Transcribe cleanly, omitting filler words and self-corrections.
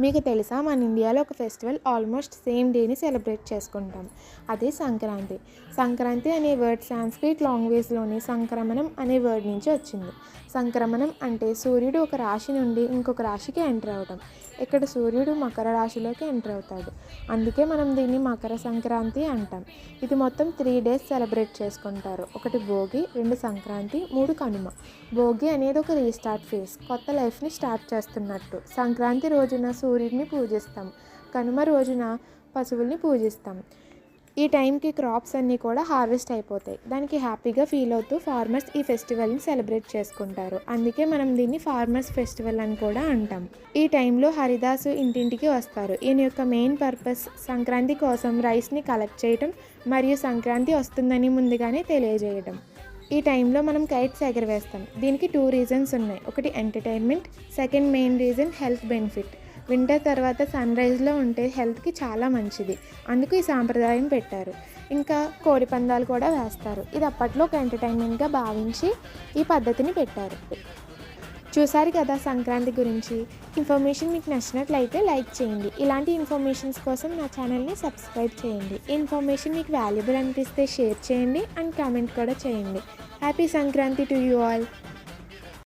మీకు తెలుసా, మన ఇండియాలో ఒక ఫెస్టివల్ ఆల్మోస్ట్ సేమ్ డేని సెలబ్రేట్ చేసుకుంటాం. అదే సంక్రాంతి. సంక్రాంతి అనే వర్డ్ సాంస్క్రిట్ లాంగ్వేజ్లోని సంక్రమణం అనే వర్డ్ నుంచి వచ్చింది. సంక్రమణం అంటే సూర్యుడు ఒక రాశి నుండి ఇంకొక రాశికి ఎంటర్ అవ్వడం. ఇక్కడ సూర్యుడు మకర రాశిలోకి ఎంటర్ అవుతాడు. అందుకే మనం దీన్ని మకర సంక్రాంతి అంటాం. ఇది మొత్తం 3 డేస్ సెలబ్రేట్ చేసుకుంటారు. 1 భోగి, 2 సంక్రాంతి, 3 కనుమ. భోగి అనేది ఒక రీస్టార్ట్ ఫేజ్, కొత్త లైఫ్ని స్టార్ట్ చేస్తున్నట్టు. సంక్రాంతి రోజున సూర్యుడిని పూజిస్తాం. కనుమ రోజున పశువుల్ని పూజిస్తాం. ఈ టైంకి క్రాప్స్ అన్నీ కూడా హార్వెస్ట్ అయిపోతాయి. దానికి హ్యాపీగా ఫీల్ అవుతూ ఫార్మర్స్ ఈ ఫెస్టివల్ని సెలబ్రేట్ చేసుకుంటారు. అందుకే మనం దీన్ని ఫార్మర్స్ ఫెస్టివల్ అని కూడా అంటాం. ఈ టైంలో హరిదాసు ఇంటింటికి వస్తారు. ఈయన యొక్క మెయిన్ పర్పస్ సంక్రాంతి కోసం రైస్ని కలెక్ట్ చేయడం మరియు సంక్రాంతి వస్తుందని ముందుగానే తెలియజేయడం. ఈ టైంలో మనం కైట్స్ ఎగరవేస్తాం. దీనికి 2 రీజన్స్ ఉన్నాయి. ఒకటి entertainment, second main reason health benefit. Winter తర్వాత సన్ రైజ్లో ఉంటే హెల్త్కి చాలా మంచిది, అందుకు ఈ సాంప్రదాయం పెట్టారు. ఇంకా కోడి పందాలు కూడా వేస్తారు. ఇది అప్పట్లో ఒక ఎంటర్టైన్మెంట్గా భావించి ఈ పద్ధతిని పెట్టారు. చూసారు కదా సంక్రాంతి గురించి. ఇన్ఫర్మేషన్ మీకు నచ్చినట్లయితే లైక్ చేయండి. ఇలాంటి ఇన్ఫర్మేషన్స్ కోసం నా ఛానల్ని సబ్స్క్రైబ్ చేయండి. ఈ ఇన్ఫర్మేషన్ మీకు వాల్యుబుల్ అనిపిస్తే షేర్ చేయండి అండ్ కామెంట్ కూడా చేయండి. Happy Sankranti to you all.